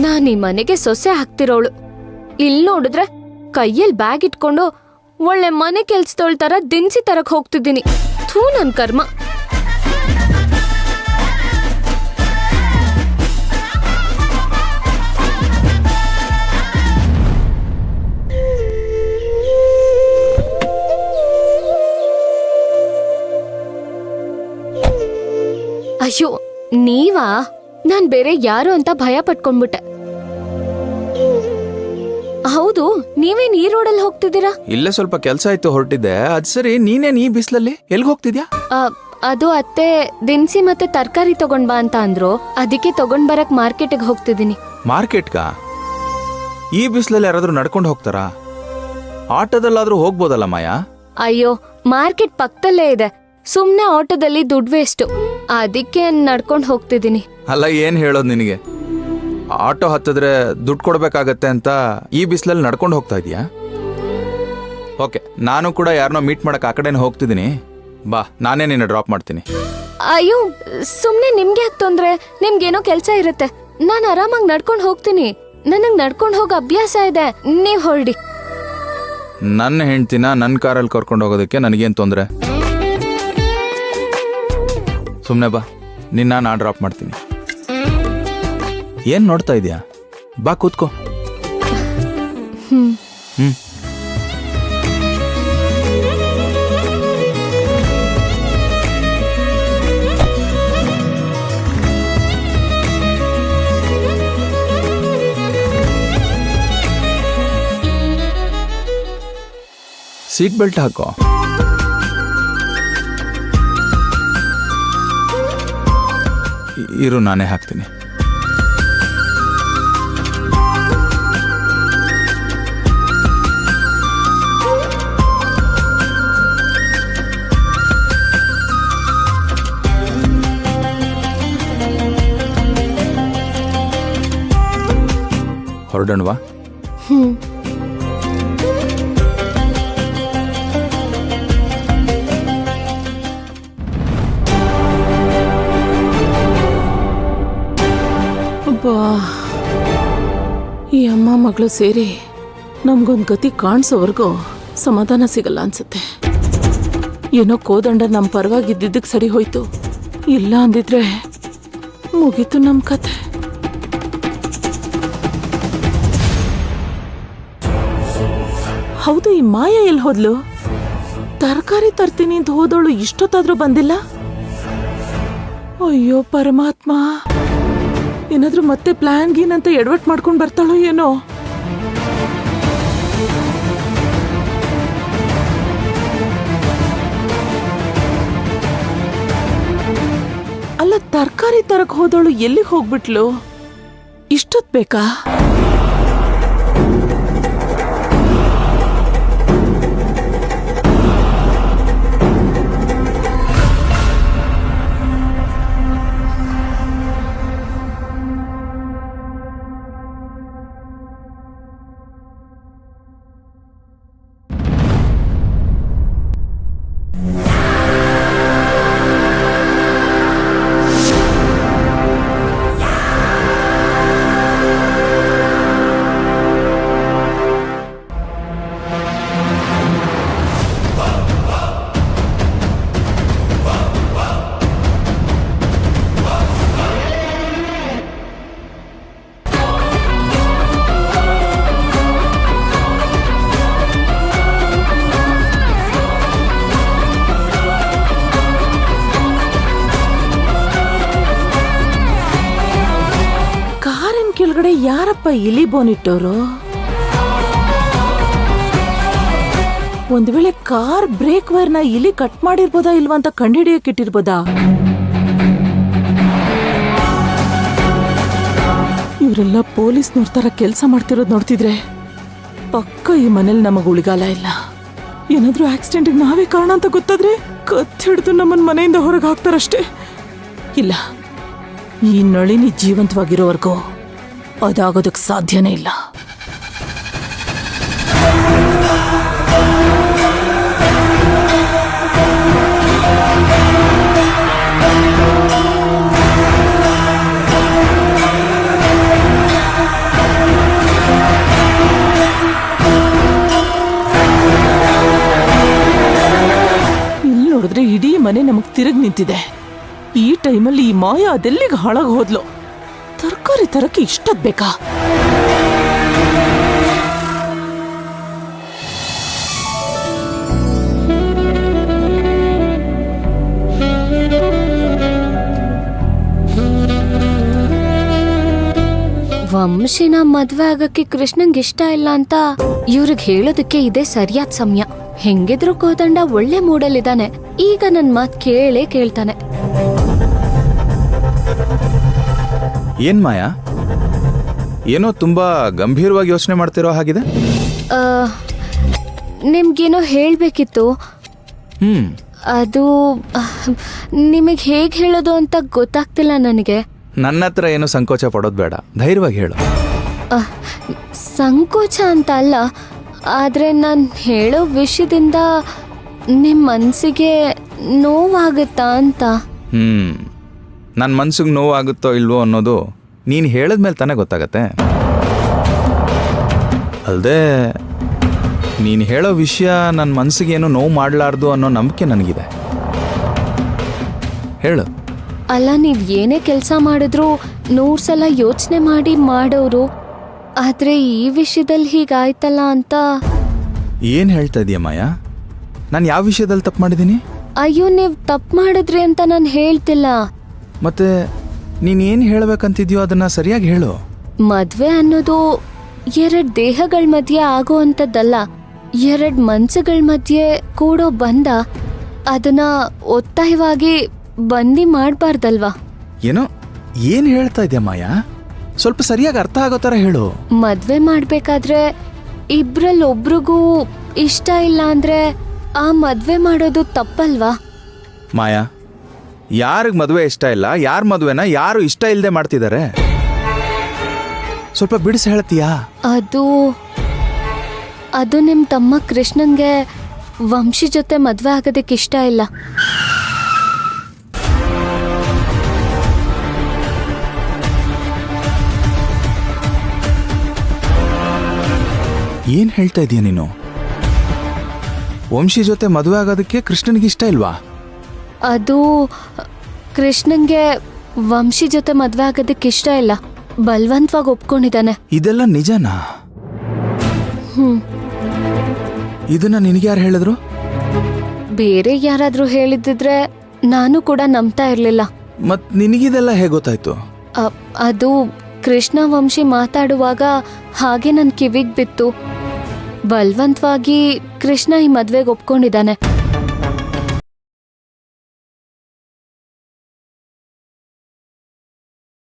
ನಾನ್ ಈ ಮನೆಗೆ ಸೊಸೆ ಹಾಕ್ತಿರೋಳು. ಇಲ್ ನೋಡಿದ್ರೆ ಕೈಯಲ್ಲಿ ಬ್ಯಾಗ್ ಇಟ್ಕೊಂಡು ಒಳ್ಳೆ ಮನೆ ಕೆಲ್ಸದೋಳ್ ತರ ದಿನಸಿ ತರಕ್ ಹೋಗ್ತಿದ್ದೀನಿ. ಥೂ ನನ್ ಕರ್ಮ. ಅಯ್ಯೋ ನೀವಾ? ನಾನ್ ಬೇರೆ ಯಾರು ಅಂತ ಭಯ ಪಟ್ಕೊಂಡ್ಬಿಟ್ಟೆ. ಹೌದು, ನೀವೇನ್ ಈ ರೋಡಲ್ಲಿ ಹೋಗ್ತಿದ್ದೀರಾ? ಇಲ್ಲೇ ಸ್ವಲ್ಪ ಕೆಲ್ಸ ಆಯ್ತು, ಹೊರಟಿದ್ದೆ. ಅದ್ ಸರಿ, ನೀನೇನ್ ಈ ಬಿಸ್ಲಲ್ಲಿ ಎಲ್ಗ್ ಹೋಗ್ತಿದ್ಯಾ? ಅದು ಅತ್ತೆ ದಿನಸಿ ಮತ್ತೆ ತರಕಾರಿ ತಗೊಂಡ್ ಬಾ ಅಂತ ಅಂದ್ರು, ಅದಕ್ಕೆ ತಗೊಂಡ್ ಬರಕ್ ಮಾರ್ಕೆಟ್ಗೆ ಹೋಗ್ತಿದ್ದೀನಿ. ಮಾರ್ಕೆಟ್ಗ? ಈ ಬಿಸ್ಲಲ್ಲಿ ಯಾರಾದ್ರೂ ನಡ್ಕೊಂಡು ಹೋಗ್ತಾರಾ? ಆಟೋದಲ್ಲಾದ್ರೂ ಹೋಗ್ಬೋದಲ್ಲ ಮಾಯಾ? ಅಯ್ಯೋ, ಮಾರ್ಕೆಟ್ ಪಕ್ಕದಲ್ಲೇ ಇದೆ, ಸುಮ್ನೆ ಆಟೋದಲ್ಲಿ ದುಡ್ಡು ವೇಸ್ಟ್, ಅದಕ್ಕೆ ನಡ್ಕೊಂಡ್ ಹೋಗ್ತಿದ್ದೀನಿ. ಅಲ್ಲ, ಏನ್ ಹೇಳೋದು ನಿನಗೆ? ಆಟೋ ಹತ್ತಿದ್ರೆ ದುಡ್ಡು ಕೊಡ್ಬೇಕಾಗತ್ತೆ ಅಂತ ಈ ಬಿಸ್ಲಲ್ಲಿ ನಡ್ಕೊಂಡು ಹೋಗ್ತಾ ಇದೀಯಾ? ಓಕೆ, ನಾನು ಕೂಡ ಯಾರನ್ನೋ ಮೀಟ್ ಮಾಡಕ್ ಆ ಕಡೆನೇ ಹೋಗ್ತಿದ್ದೀನಿ. ಬಾ, ನಾನೇ ನಿನ್ನ ಡ್ರಾಪ್ ಮಾಡ್ತೀನಿ. ಅಯ್ಯೋ ಸುಮ್ನೆ ನಿಮ್ಗೆ ಯಾಕೆ ತೊಂದ್ರೆ? ನಿಮ್ಗೇನೋ ಕೆಲ್ಸ ಇರುತ್ತೆ, ನಾನ್ ಆರಾಮಾಗಿ ನಡ್ಕೊಂಡ್ ಹೋಗ್ತೀನಿ. ನನಗ್ ನಡ್ಕೊಂಡ್ ಹೋಗೋ ಅಭ್ಯಾಸ ಇದೆ, ನೀವ್ ಹೊರಡಿ. ನನ್ನ ಹೆಂಡ್ತಿನ ನನ್ನ ಕಾರಲ್ಲಿ ಕರ್ಕೊಂಡು ಹೋಗೋದಕ್ಕೆ ನನಗೇನು ತೊಂದರೆ? ಸುಮ್ಮನೆ ಬಾ, ನಿನ್ನ ನಾ ಡ್ರಾಪ್ ಮಾಡ್ತೀನಿ. ಏನ್ ನೋಡ್ತಾ ಇದೀಯಾ? ಬಾ ಕೂತ್ಕೋ. ಸೀಟ್ ಬೆಲ್ಟ್ ಹಾಕೋ. ಇರು, ನಾನೇ ಹಾಕ್ತೀನಿ. ಹೊರಡೋಣವಾ? ಈ ಅಮ್ಮ ಮಗಳು ಸೇರಿ ನಮ್ಗೊಂದು ಗತಿ ಕಾಣಿಸೋವರೆಗೂ ಸಮಾಧಾನ ಸಿಗಲ್ಲ ಅನ್ಸುತ್ತೆ. ಏನೋ ಕೋದಂಡ ನಮ್ಮ ಪರವಾಗಿದ್ದಕ್ಕೆ ಸರಿ ಹೋಯ್ತು, ಇಲ್ಲ ಅಂದಿದ್ರೆ ಮುಗೀತು ನಮ್ಮ ಕತೆ. ಹೌದು, ಈ ಮಾಯ ಎಲ್ಲಿ ಹೋದ್ಲು? ತರಕಾರಿ ತರ್ತೀನಿ ಅಂತ ಹೋದವಳು ಇಷ್ಟೊತ್ತಾದ್ರೂ ಬಂದಿಲ್ಲ. ಅಯ್ಯೋ ಪರಮಾತ್ಮ, ಏನಾದ್ರೂ ಮತ್ತೆ ಪ್ಲಾನ್ ಗೀನ್ ಅಂತ ಎಡವಟ್ ಮಾಡ್ಕೊಂಡು ಬರ್ತಾಳೋ ಏನೋ. ಅಲ್ಲ, ತರಕಾರಿ ತರಕ್ ಹೋದವಳು ಎಲ್ಲಿಗೆ ಹೋಗ್ಬಿಟ್ಲು? ಇಷ್ಟೊತ್ ಬೇಕಾ? ಕೆಳಗಡೆ ಯಾರಪ್ಪ ಇಲಿ ಬೋನಿಟ್ಟೋರು? ಒಂದ್ ವೇಳೆ ಕಾರ್ ಬ್ರೇಕ್ ವೈರ್ನ ಇಲಿ ಕಟ್ ಮಾಡಿರ್ಬೋದಾ ಇಲ್ವಾ ಅಂತ ಕಂಡುಹಿಡಿಯಕ್ ಇಟ್ಟಿರ್ಬೋದಾ? ಇವರೆಲ್ಲ ಪೊಲೀಸ್ನವ್ರ ತರ ಕೆಲಸ ಮಾಡ್ತಿರೋದು ನೋಡ್ತಿದ್ರೆ ಪಕ್ಕ ಈ ಮನೇಲಿ ನಮಗ್ ಉಳಿಗಾಲ ಇಲ್ಲ. ಏನಾದ್ರೂ ಆಕ್ಸಿಡೆಂಟ್ಗೆ ನಾವೇ ಕಾರಣ ಅಂತ ಗೊತ್ತಾದ್ರೆ ಕತ್ ಹಿಡಿದು ನಮ್ಮನ್ ಮನೆಯಿಂದ ಹೊರಗೆ ಹಾಕ್ತಾರಷ್ಟೇ. ಇಲ್ಲ, ಈ ನಳಿನಿ ಜೀವಂತವಾಗಿರೋವರೆಗೂ ಅದಾಗೋದಕ್ಕೆ ಸಾಧ್ಯನೇ ಇಲ್ಲ. ನೋಡಿದ್ರೆ ಇಡೀ ಮನೆ ನಮಗ್ ತಿರುಗ್ ನಿಂತಿದೆ. ಈ ಟೈಮಲ್ಲಿ ಈ ಮಾಯ ಅದೆಲ್ಲಿಗೆ ಹಾಳಾಗ್ ಹೋದ್ಲು. ತರಕಾರಿ ತರಕ್ಕೆ ಇಷ್ಟದ್ ಬೇಕಾ? ವಂಶಿನ ಮದ್ವೆ ಆಗಕ್ಕೆ ಕೃಷ್ಣಂಗ್ ಇಷ್ಟ ಇಲ್ಲ ಅಂತ ಇವ್ರಿಗೆ ಹೇಳೋದಕ್ಕೆ ಇದೇ ಸರಿಯಾದ ಸಮಯ. ಹೆಂಗಿದ್ರು ಕೋದಂಡ ಒಳ್ಳೆ ಮೂಡಲ್ಲಿದ್ದಾನೆ. ಈಗ ನನ್ ಮಾತ್ ಕೇಳ್ತಾನೆ. ಏನ್ ಮಾಯಾ, ಏನೋ ತುಂಬಾ ಗಂಭೀರವಾಗಿ ಯೋಚನೆ ಮಾಡ್ತಿರೋ ಹಾಗಿದೆ. ನಿಮ್ಗೇನೋ ಹೇಳ್ಬೇಕಿತ್ತು. ಅದು ನಿಮಗ್ ಹೇಗ್ ಹೇಳೋದು ಅಂತ ಗೊತ್ತಾಗ್ತಿಲ್ಲ ನನಗೆ. ನನ್ನ ಹತ್ರ ಏನು ಸಂಕೋಚ ಪಡೋದು ಬೇಡ, ಧೈರ್ಯವಾಗಿ ಹೇಳು. ಸಂಕೋಚ ಅಂತ ಅಲ್ಲ, ಆದ್ರೆ ನಾನು ಹೇಳೋ ವಿಷಯದಿಂದ ನಿಮ್ಮ ಮನಸ್ಸಿಗೆ ನೋವಾಗುತ್ತಾ ಅಂತ. ನನ್ನ ಮನ್ಸಿಗೆ ನೋವಾಗುತ್ತೋ ಇಲ್ವೋ ಅನ್ನೋದು ನೀನು ಹೇಳಿದ್ಮೇಲೆ ತಾನೇ ಗೊತ್ತಾಗತ್ತೆ. ಅಲ್ಲದೆ ನೀನು ಹೇಳೋ ವಿಷಯ ನನ್ನ ಮನಸ್ಸಿಗೇನು ನೋವು ಮಾಡಲಾರ್ದು ಅನ್ನೋ ನಂಬಿಕೆ ನನಗಿದೆ. ಹೇಳು. ಅಲ್ಲ, ನೀವ್ ಏನೇ ಕೆಲಸ ಮಾಡಿದ್ರು 100 ಸಲ ಯೋಚನೆ ಮಾಡಿ ಮಾಡೋರು. ಆದ್ರೆ ಈ ವಿಷಯದಲ್ಲಿ ಹೀಗಾಯ್ತಲ್ಲ ಅಂತ. ಏನು ಹೇಳ್ತಾ ಇದೀಯ ಮಾಯಾ? ನಾನು ಯಾವ ವಿಷಯದಲ್ಲಿ ತಪ್ಪು ಮಾಡಿದ್ದೀನಿ? ಅಯ್ಯೋ, ನೀವ್ ತಪ್ಪು ಮಾಡಿದ್ರಿ ಅಂತ ನಾನು ಹೇಳ್ತಿಲ್ಲ. ಮತ್ತೆ ನೀನು ಏನು ಹೇಳಬೇಕಂತಿದ್ಯೋ ಅದನ್ನ ಸರಿಯಾಗಿ ಹೇಳು. ಮದ್ವೆ ಅನ್ನೋದು 2 ದೇಹಗಳ ಮಧ್ಯೆ ಆಗೋ ಅಂಥದ್ದಲ್ಲ, 2 ಮನ್ಸುಗಳ ಮಧ್ಯೆ ಕೂಡೋ ಬಂದ. ಅದನ್ನ ಒತ್ತಾಯವಾಗಿ ಬಂದಿ ಮಾಡಬಾರ್ದಲ್ವಾ? ಏನೋ ಏನು ಹೇಳ್ತಾ ಇದೆಯಾ ಮಾಯಾ? ಸ್ವಲ್ಪ ಸರಿಯಾಗಿ ಅರ್ಥ ಆಗೋ ಥರ ಹೇಳು. ಮದ್ವೆ ಮಾಡ್ಬೇಕಾದ್ರೆ ಇಬ್ರಲ್ಲಿ ಒಬ್ರಿಗೂ ಇಷ್ಟ ಇಲ್ಲ ಅಂದ್ರೆ ಆ ಮದ್ವೆ ಮಾಡೋದು ತಪ್ಪಲ್ವಾ? ಮಾಯಾ, ಯಾರಿಗೆ ಮದುವೆ ಇಷ್ಟ ಇಲ್ಲ, ಯಾರ ಮದುವೆನ ಯಾರು ಇಷ್ಟ ಇಲ್ಲದೆ ಮಾಡ್ತಿದ್ದಾರೆ? ಸ್ವಲ್ಪ ಬಿಡಿಸಿ ಹೇಳ್ತೀಯಾ? ಅದು ನಿಮ್ ತಮ್ಮ ಕೃಷ್ಣನ್ಗೆ ವಂಶಿ ಜೊತೆ ಮದ್ವೆ ಆಗೋದಕ್ಕೆ ಇಷ್ಟ ಇಲ್ಲ. ಏನ್ ಹೇಳ್ತಾ ಇದೀಯ ನೀನು? ವಂಶಿ ಜೊತೆ ಮದುವೆ ಆಗೋದಕ್ಕೆ ಕೃಷ್ಣನಿಗೆ ಇಷ್ಟ ಇಲ್ವಾ? ಅದು ಕೃಷ್ಣನ್ಗೆ ವಂಶಿ ಜೊತೆ ಮದ್ವೆ ಆಗೋದಕ್ಕೆ ಇಷ್ಟ ಇಲ್ಲ, ಬಲವಂತವಾಗಿ ಒಪ್ಕೊಂಡಿದ್ದಾನೆ. ಇದೆಲ್ಲ ನಿಜನಾ? ಇದನ್ನ ನಿನಗೆ ಯಾರು ಹೇಳಿದ್ರು? ಬೇರೆ ಯಾರಾದ್ರೂ ಹೇಳಿದ್ರೆ ನಾನು ಕೂಡ ನಂಬ್ತಾ ಇರ್ಲಿಲ್ಲ. ಮತ್ ನಿನಗಿದೆಲ್ಲ ಹೇಗೆ ಗೊತ್ತಾಯ್ತು? ಅದು ಕೃಷ್ಣ ವಂಶಿ ಮಾತಾಡುವಾಗ ಹಾಗೆ ನನ್ ಕಿವಿಗ್ ಬಿತ್ತು. ಬಲವಂತವಾಗಿ ಕೃಷ್ಣ ಈ ಮದ್ವೆಗೆ ಒಪ್ಕೊಂಡಿದ್ದಾನೆ.